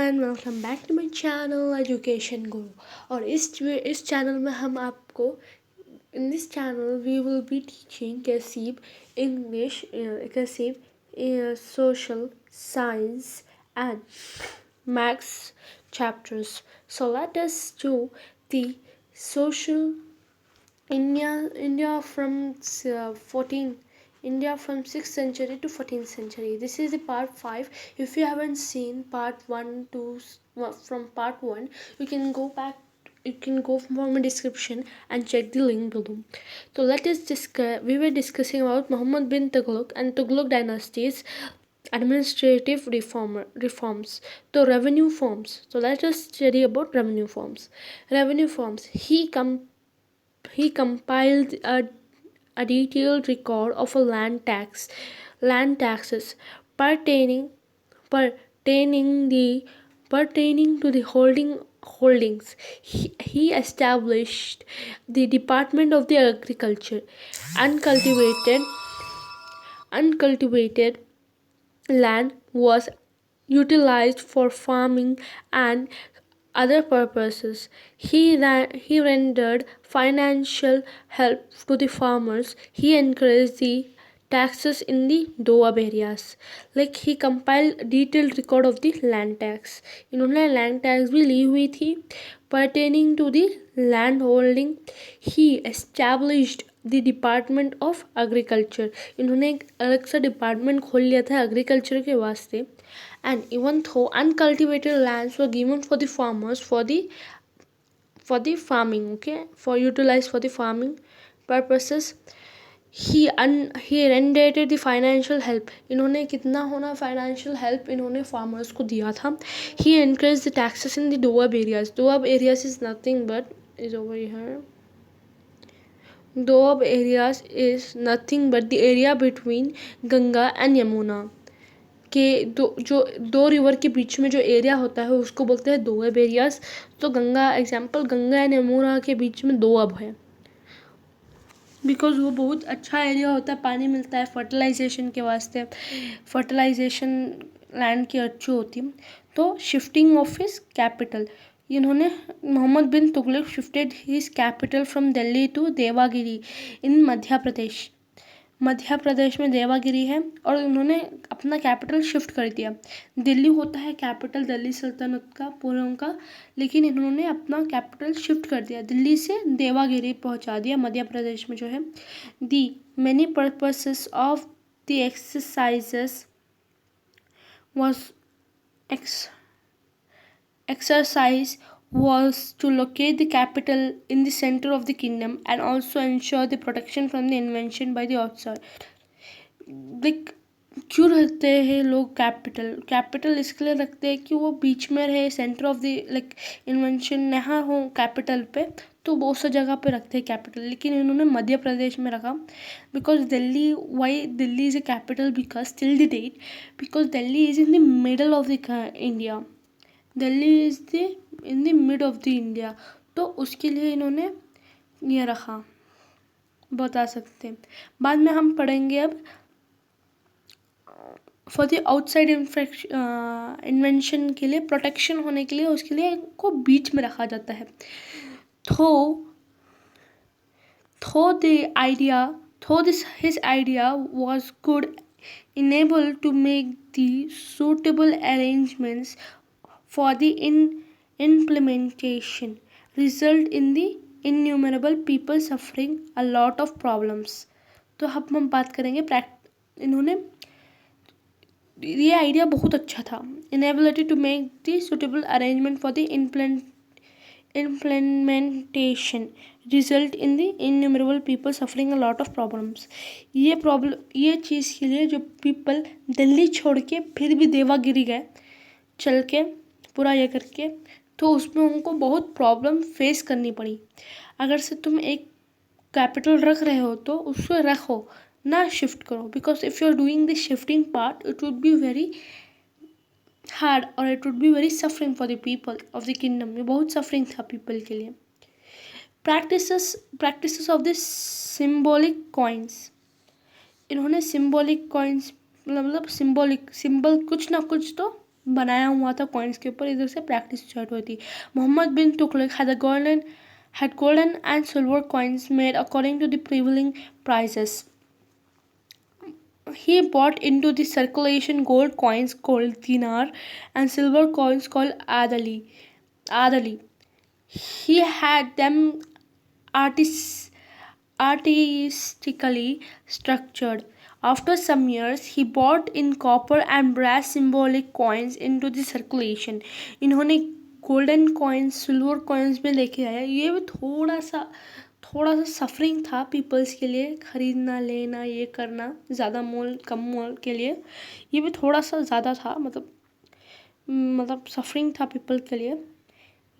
Everyone, welcome back to my channel education Guru. और इस channel में हम आपको in this channel we will be teaching कैसिव इंग्लिश, कैसिव social science and maths chapters. So let us do the social India from 6th century to 14th century. This is the part 5. If you haven't seen part 1 to from part 1, you can go back. You can go from my description and check the link below. So let us discuss. We were discussing about Muhammad bin Tughlaq and Tughlaq dynasty's administrative reforms. So revenue forms. So let us study about revenue forms. Revenue forms. He compiled a detailed record of a land taxes pertaining to the holdings. He established the Department of the Agriculture. Uncultivated land was utilized for farming and other purposes. He rendered financial help to the farmers. He encouraged the taxes in the doab areas. Like he compiled detailed record of the land tax. इन्होंने land tax भी ली हुई थी. Pertaining to the land holding, he established the Department of Agriculture. इन्होंने एक अलग सा department खोल लिया था एग्रीकल्चर के वास्ते. And even though uncultivated lands were given for the farmers for the farming, for utilized for the farming purposes, he rendered the financial help. इन्होंने कितना होना financial help इन्होंने farmers को दिया था. He increased the taxes in the doab areas. Doab areas is nothing but is over here. Doab areas is nothing but the area between Ganga and Yamuna. के दो river के बीच में जो area होता है उसको बोलते हैं दोअब एरियाज. तो गंगा एंड यमुना के बीच में दोअब है बिकॉज वो बहुत अच्छा एरिया होता है, पानी मिलता है फर्टिलाइजेशन के वास्ते. फर्टिलाइजेशन लैंड की अच्छी होती है. तो शिफ्टिंग ऑफ हिज कैपिटल, इन्होंने Mohammad bin Tughlaq shifted his capital from Delhi to Devagiri in Madhya Pradesh में देवागिरी है और उन्होंने अपना कैपिटल शिफ्ट कर दिया. दिल्ली होता है कैपिटल दिल्ली सल्तनत का पूरा उनका, लेकिन इन्होंने अपना कैपिटल शिफ्ट कर दिया, दिल्ली से देवागिरी पहुंचा दिया मध्य प्रदेश में जो है. The many purposes of the exercises was to locate the capital in the center of the kingdom and also ensure the protection from the invasion by the outside. Like क्यों रखते हैं लोग कैपिटल इसके लिए रखते हैं कि वो बीच में रहे, centre of the like invention ना हो कैपिटल पे, तो बहुत सा जगह पे रखते हैं कैपिटल. लेकिन इन्होंने मध्य प्रदेश में रखा because Delhi is a capital because till the date because Delhi is in the middle of the India. Delhi is in the mid of the India, तो उसके लिए इन्होंने ये रखा, बता सकते हैं. बाद में हम पढ़ेंगे अब फॉर द आउटसाइड इन्वेंशन के लिए प्रोटेक्शन होने के लिए उसके लिए को बीच में रखा जाता है. His idea was good, enabled to make the suitable arrangements for the implementation, result in the innumerable people suffering a lot of problems. तो हम बात करेंगे इन्होंने ये आइडिया बहुत अच्छा था. Inability to make the suitable arrangement for the implementation result in the innumerable people suffering a lot of problems. ये चीज़ के लिए जो पीपल दिल्ली छोड़ के फिर भी देवागिरी गए चल के पूरा ये करके, तो उसमें उनको बहुत प्रॉब्लम फेस करनी पड़ी. अगर से तुम एक कैपिटल रख रहे हो तो उसको रखो, ना शिफ्ट करो, because if you are doing the shifting part it would be very hard और it would be very suffering for the people of the kingdom. में बहुत सफरिंग था पीपल के लिए. Practices of the symbolic coins, इन्होंने symbolic coins मतलब symbol कुछ ना कुछ तो बनाया हुआ था कॉइन्स के ऊपर, इधर से प्रैक्टिस स्टार्ट हुई थी। Mohammad bin Tughlaq had golden and silver coins made according to the prevailing prices. He bought into the circulation gold coins called dinar and silver coins called adali. He had them artis- artistically structured. After some years, he bought in copper and brass symbolic coins into the circulation. इन्होंने golden coins silver coins में लेके आया। ये भी थोड़ा सा suffering था peoples के लिए, ख़रीदना लेना ये करना ज़्यादा मोल कम मोल के लिए। ये भी थोड़ा सा ज़्यादा था, मतलब सफरिंग था पीपल के लिए।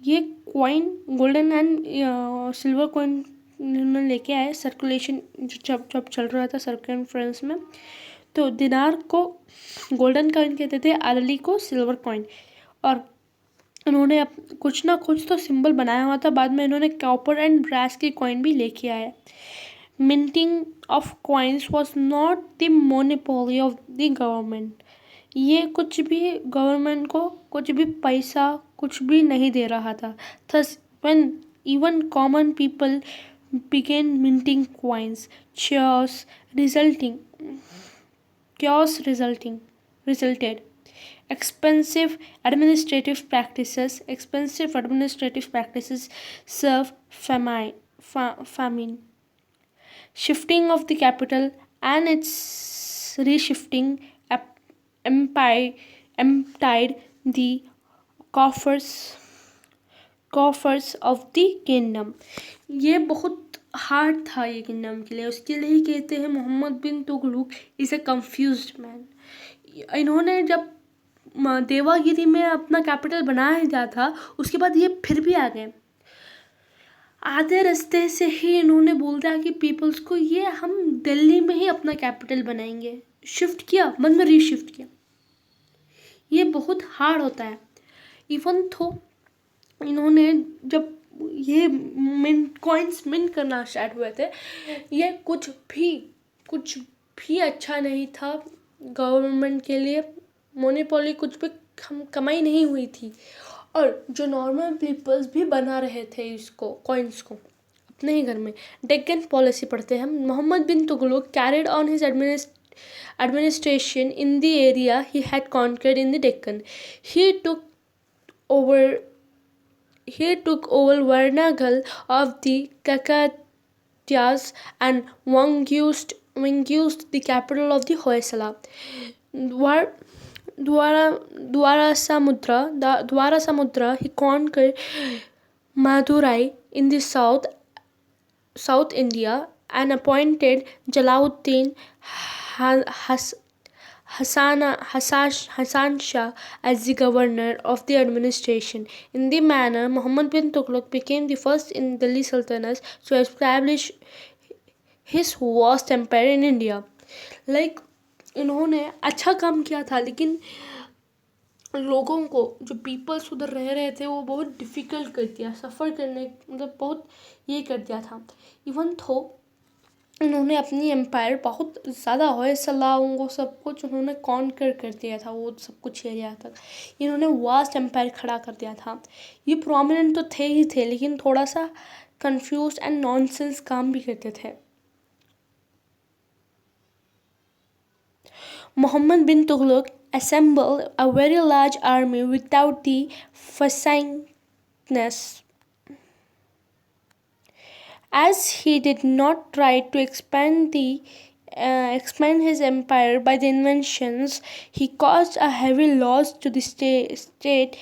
ये coin golden and silver coin उन्होंने लेके आए सर्कुलेशन जब चल रहा था सर्कमफ्रेंस में। तो दिनार को गोल्डन कॉइन कहते थे, आदली को सिल्वर कॉइन। और उन्होंने कुछ ना कुछ तो सिंबल बनाया हुआ था। बाद में इन्होंने कॉपर एंड ब्रास की कॉइन भी लेके आए। Minting of coins was not the monopoly of the government. ये कुछ भी गवर्नमेंट को कुछ भी पैसा कुछ भी नहीं दे रहा था। Thus when even common people began minting coins, chaos resulted. Expensive administrative practices serve famine. Shifting of the capital and its reshifting emptied the coffers of the kingdom. ये बहुत हार्ड था ये किंगडम के लिए। उसके लिए ही कहते हैं Mohammad bin Tughlaq is a confused man. इन्होंने जब देवागिरी में अपना कैपिटल बनाया दिया था, उसके बाद ये फिर भी आ गए। आधे रास्ते से ही इन्होंने बोल दिया कि पीपल्स को ये हम दिल्ली में ही अपना कैपिटल बनाएंगे। शिफ्ट किया, मन में रीशिफ्ट किया। ये बहुत हार्ड होता है। इवन तो इन्होंने जब ये कॉइन्स मिंट करना स्टार्ट हुए थे, ये कुछ भी अच्छा नहीं था गवर्नमेंट के लिए। मोनोपोली कुछ भी कमाई नहीं हुई थी। और जो नॉर्मल पीपल्स भी बना रहे थे इसको कॉइन्स को अपने ही घर में। डेक्कन पॉलिसी पढ़ते हैं। Mohammad bin Tughlaq carried on his administration in the area he had conquered in the Deccan. He took over Varnagal of the Kakatiyas and Wangused the capital of the Hoysala. Dwarasamudra, he conquered Madurai in the South India and appointed Jalauddin Hassan Shah as the governor of the administration. In the manner, Muhammad bin Tughlaq became the first in Delhi Sultanate to establish his vast empire in India. इन्होंने अच्छा काम किया था, लेकिन लोगों को जो peoples उधर रह रहे थे वो बहुत डिफ़िकल्ट कर दिया, सफ़र करने बहुत ये कर दिया था। इवन तो इन्होंने अपनी एम्पायर बहुत ज़्यादा होयसला उनको सब कुछ उन्होंने कॉन्कर कर दिया था, वो सब कुछ एरिया तक इन्होंने वास्ट एम्पायर खड़ा कर दिया था। ये प्रोमिनेंट तो थे ही थे, लेकिन थोड़ा सा कंफ्यूज एंड नॉनसेंस काम भी करते थे। Muhammad bin Tughlaq assembled a very large army without the fasciness. As he did not try to expand his empire by the inventions, he caused a heavy loss to the state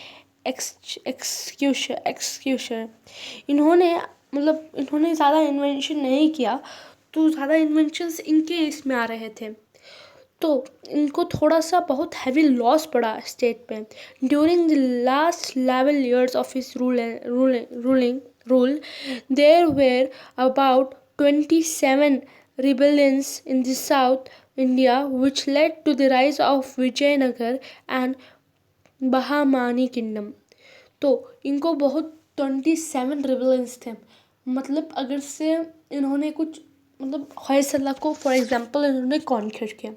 execution. इन्होंने ज़्यादा invention नहीं किया, तो ज़्यादा inventions इनके इसमें आ रहे थे, तो इनको थोड़ा सा बहुत हैवी लॉस पड़ा स्टेट पे। During the last 11 years of his rule, there were about 27 rebellions in the South India, which led to the rise of Vijayanagar and Bahamani kingdom. तो इनको बहुत 27 rebellions थे। मतलब अगर से इन्होंने कुछ मतलब होयसला को फॉर एग्जांपल इन्होंने कॉन्कर किया,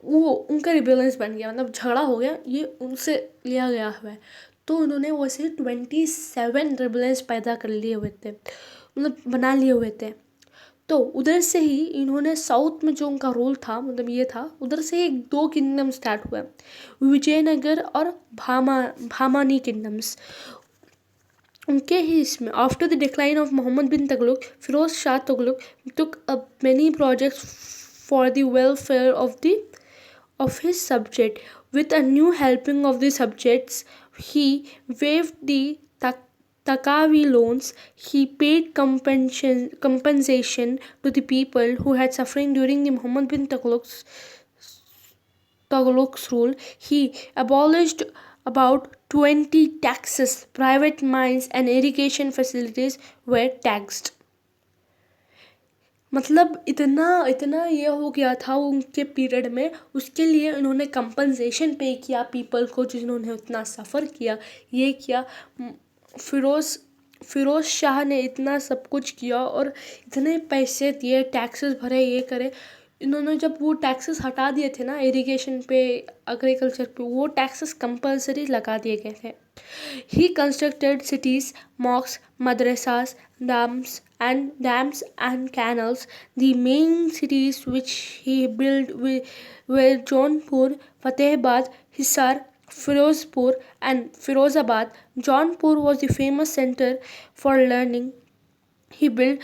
वो उनका रिबेलेंस बन गया, मतलब झगड़ा हो गया, ये उनसे लिया गया हुआ है। तो उन्होंने वैसे 27 रिबेलेंस पैदा कर लिए हुए थे, मतलब बना लिए हुए थे। तो उधर से ही इन्होंने साउथ में जो उनका रोल था, मतलब ये था, उधर से एक दो किंगडम स्टार्ट हुआ, विजयनगर और भामानी किंगडम्स। उनके ही इसमें after the decline of Mohammad bin Tughlaq, Firoz Shah Tughlaq took up many projects for the welfare of his subject. With a new helping of the subjects, he waived the Takawi loans. He paid compensation to the people who had suffering during the Muhammad bin Tughlaq's rule. He abolished about 20 taxes. Private mines and irrigation facilities were taxed. मतलब इतना इतना ये हो गया था उनके period में, उसके लिए उन्होंने कंपनसेशन पे किया पीपल को जिन्होंने उतना सफ़र किया, ये किया। फिरोज़ शाह ने इतना सब कुछ किया और इतने पैसे दिए, टैक्सेस भरे, ये करे। इन्होंने जब वो टैक्सेस हटा दिए थे ना इरिगेशन पे, एग्रीकल्चर पे, वो टैक्सेस कंपलसरी लगा दिए गए थे। He constructed cities, mosques, madrasas, dams and canals. The main cities which he built were Jaunpur, Fatehbad, Hisar, Firozpur and Firozabad. Jaunpur was the famous center for learning. He built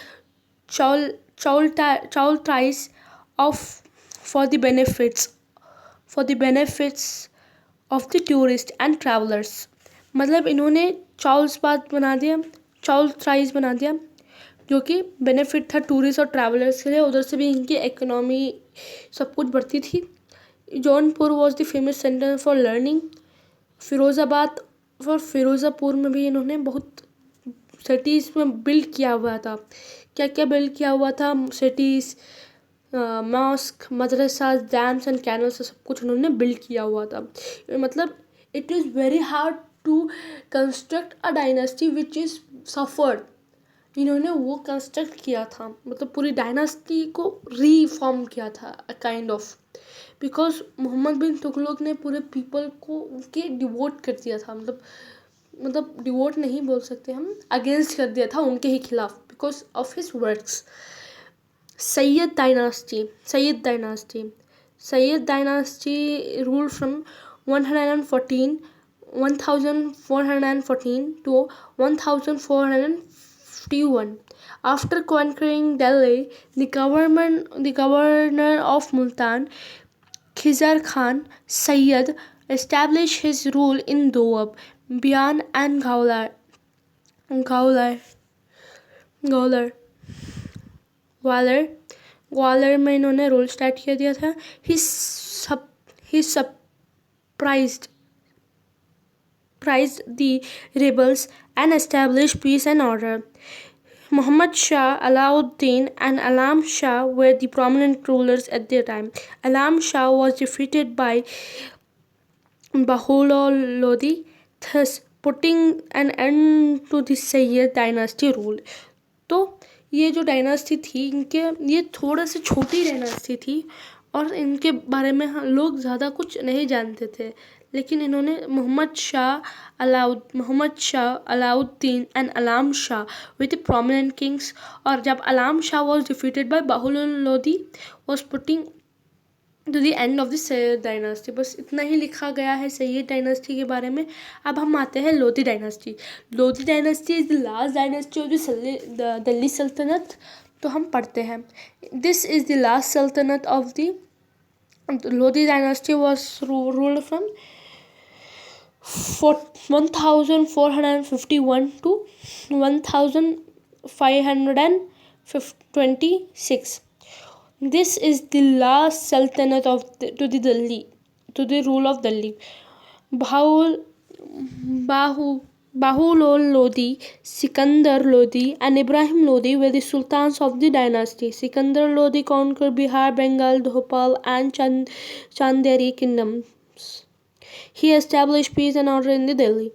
chautais of for the benefits of the tourists and travelers. मतलब इन्होंने चाउल ट्राइस बना दिया जो कि benefit था tourist और travellers के लिए, उधर से भी इनकी इकोनॉमी सब कुछ बढ़ती थी। Jaunpur was the famous centre for learning. Firozapur में भी इन्होंने बहुत सिटीज़ में बिल्ड किया हुआ था। क्या क्या बिल्ड किया हुआ था? सिटीज़, मॉस्क, मदरसा, डैम्स एंड कैनल्स, सब कुछ उन्होंने बिल्ड किया हुआ था। मतलब it is very hard to construct a dynasty which is suffered. इन्होंने वो कंस्ट्रक्ट किया था, मतलब पूरी डायनेस्टी को रीफॉर्म किया था kind of, because Mohammad bin Tughlaq ने पूरे पीपल को उनके डिवोट कर दिया था। मतलब डिवोट नहीं बोल सकते हम, अगेंस्ट कर दिया था उनके ही खिलाफ because of his works. Sayyid dynasty ruled from 1414 to 1451. After conquering Delhi, the governor of Multan, Khizar Khan Sayyid, established his rule in Doab, Bian and Gaular. Gwalior में इन्होंने रोल स्टार्ट किया दिया था। He surprised the rebels and establish peace and order. Muhammad Shah, Alauddin and Alam Shah were the prominent rulers at their time. Alam Shah was defeated by Bahulul Lodi, thus putting an end to the Sayyid dynasty rule. तो ये जो dynasty थी इनके, ये थोड़ा सी छोटी dynasty थी और इनके बारे में लोग ज़्यादा कुछ नहीं जानते थे, लेकिन इन्होंने Mohammad Shah Alauddin and Alam Shah with prominent kings. और जब Alam Shah was defeated by Bahlul Lodi was putting to the end of the Sayyid dynasty. बस इतना ही लिखा गया है सैयद डायनास्टी के बारे में। अब हम आते हैं Lodhi dynasty. Lodhi dynasty is the last dynasty of the Delhi Sultanat. तो हम पढ़ते हैं, दिस इज़ द लास्ट सल्तनत of the Lodhi dynasty was ruled from 1451 to 1526. This is the last sultanate to the rule of Delhi. Bahulol Lodi, Sikandar Lodi and Ibrahim Lodi were the sultans of the dynasty. Sikandar Lodi conquered Bihar, Bengal, Bhopal and Chanderi kingdoms. He established peace and order in the Delhi.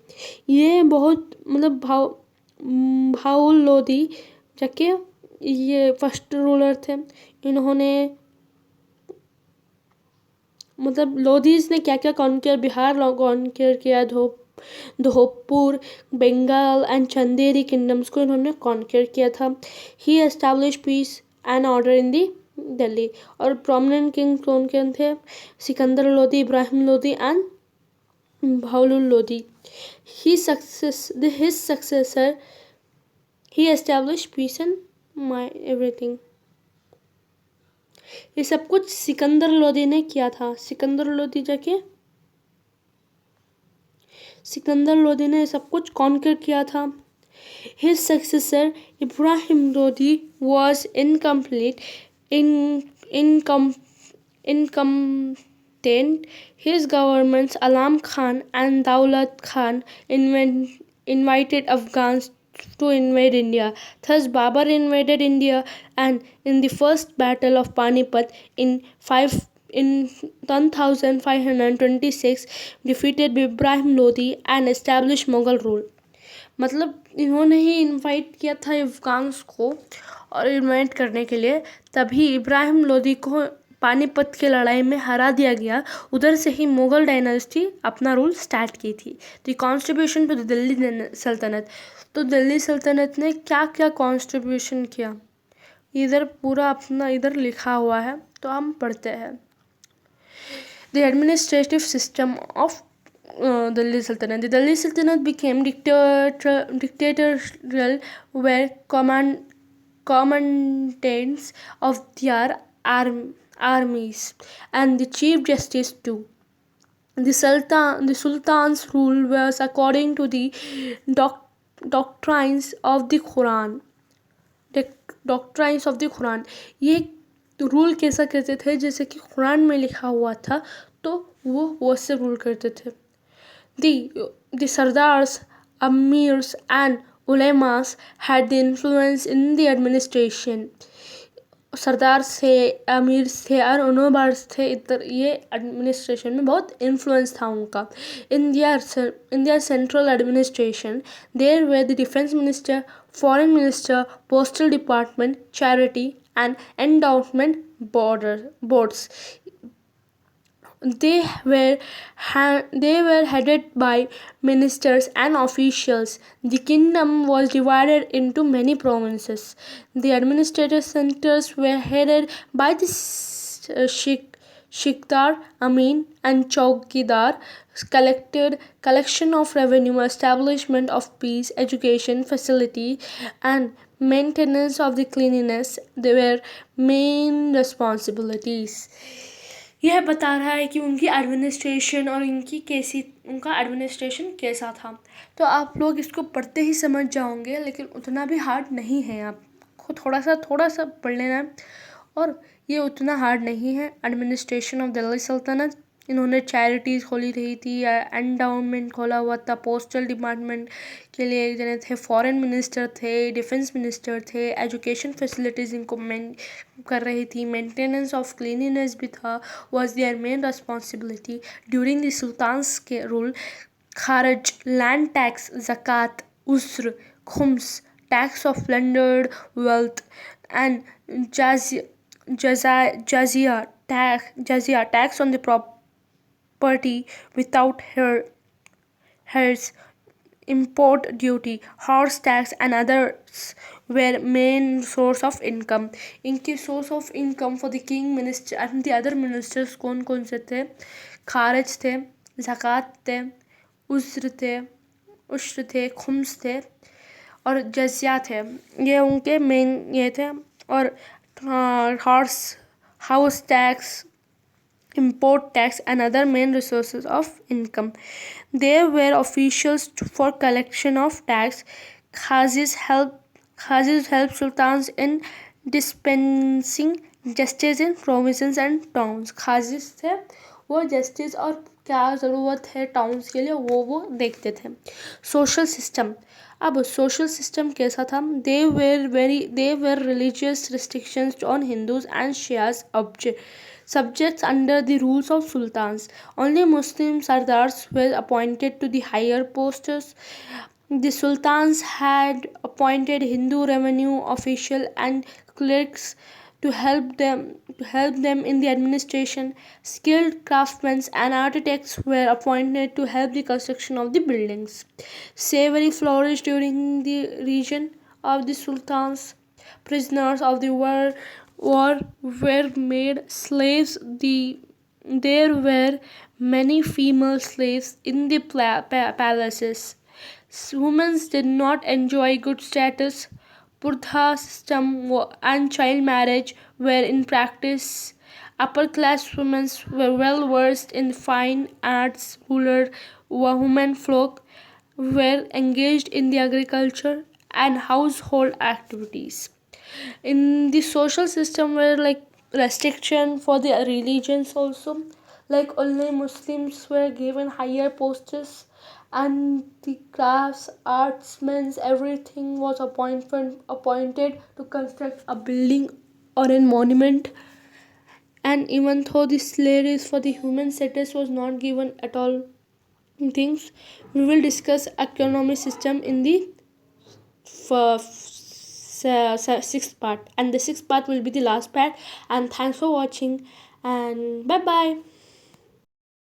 ये बहुत मतलब भाउल लोधी जाके ये first ruler थे। इन्होंने मतलब लोधीज ने क्या क्या कॉन्कर, बिहार कॉन्कर किया, धोपुर, बंगाल एंड चंदेरी किंगडम्स को इन्होंने कॉन्कर किया था। He establish peace and order in the Delhi. और प्रोमिनेंट किंग कौन कौन थे? Sikandar Lodhi, Ibrahim Lodhi and Bahlul Lodhi. His successor, he established peace and my everything. ये सब कुछ सिकंदर लोधी ने किया था। सिकंदर लोधी ने सब कुछ कॉन्कर किया था। His successor Ibrahim Lodi was incomplete, incompetent. His governments Alam Khan and Daulat Khan invited Afghans to invade India. Thus Babur invaded India, and in the first battle of Panipat in 1526 defeated Ibrahim Lodi and established Mughal rule. मतलब इन्होंने ही invite किया था Afghans को और invite करने के लिए, तभी इब्राहिम लोदी को पानीपत की लड़ाई में हरा दिया गया। उधर से ही मुग़ल डायनेस्टी अपना रूल स्टार्ट की थी। The constitution to the Delhi Sultanat. तो दिल्ली सल्तनत ने क्या क्या कॉन्स्टिट्यूशन किया, इधर पूरा अपना इधर लिखा हुआ है, तो हम पढ़ते हैं। The administrative system of Delhi Sultanate. The Delhi Sultanate became dictatorial, where commandants of their armies and the chief justice too. The Sultan's rule was according to the doctrines of the Quran. Doctrines of the Quran. ये rule कैसा करते थे, जैसे कि कुरान में लिखा हुआ था तो वो से रूल करते थे। The Sardars, Amirs and Ulemas had the influence in the administration. सरदार थे, अमीर थे और उनोबार्स थे, इधर ये एडमिनिस्ट्रेशन में बहुत इन्फ्लुएंस था उनका। India central administration, their way the defence minister, foreign minister, postal department, charity and endowment boards. They were headed by ministers and officials. The kingdom was divided into many provinces. The administrative centers were headed by the Shikdar, Amin and Chowkidar. Collection of revenue, establishment of peace, education, facility and maintenance of the cleanliness, they were main responsibilities. यह बता रहा है कि उनकी administration और उनका administration कैसा था। तो आप लोग इसको पढ़ते ही समझ जाओगे, लेकिन उतना भी हार्ड नहीं है, आपको थोड़ा सा पढ़ लेना है और ये उतना हार्ड नहीं है। एडमिनिस्ट्रेशन ऑफ दिल्ली सल्तनत, इन्होंने चैरिटीज़ खोली रही थी, एंडाउमेंट खोला हुआ था, पोस्टल डिपार्टमेंट के लिए एक जने थे, फॉरेन मिनिस्टर थे, डिफेंस मिनिस्टर थे, एजुकेशन फैसिलिटीज़ इनको कर रही थी, मेंटेनेंस ऑफ क्लीनिनेस भी था, was their main responsibility during the sultans के रूल। खारज, लैंड टैक्स, ज़कात, उस्र, खुम्स, tax of plundered wealth and jizya tax on the property without heirs, import duty, horse tax and others were main source of income. इनकी source of income for the king, minister and the other ministers कौन कौन से थे? खारज थे, ज़कात थे, उश्र थे, खुम्स थे और जजिया थे। ये उनके मेन ये थे। और house tax, import tax and other main resources of income. There were officials for collection of tax. Qazis help sultans in dispensing justice in provinces and towns. Qazis थे वो जस्टिस और क्या ज़रूरत है टाउन्स के लिए वो देखते थे। सोशल सिस्टम, अब सोशल सिस्टम कैसा था? They were religious restrictions on Hindus and Shias subjects under the rules of sultans. Only Muslim sardars were appointed to the higher posts. The sultans had appointed Hindu revenue official and clerks to help them in the administration. Skilled craftsmen and architects were appointed to help the construction of the buildings. Slavery flourished during the region of the sultans. Prisoners of the war were made slaves. There were many female slaves in the palaces. Women did not enjoy good status. Purtha system and child marriage were in practice. Upper class women were well versed in fine arts. Rural women folk were engaged in the agriculture and household activities. In the social system were like restriction for the religions also, like only Muslims were given higher posts, and the crafts artsmen everything was appointed to construct a building or a monument. And even though the slavery for the human status was not given at all things, we will discuss economic system in the sixth part, and the sixth part will be the last part. And thanks for watching, and bye bye.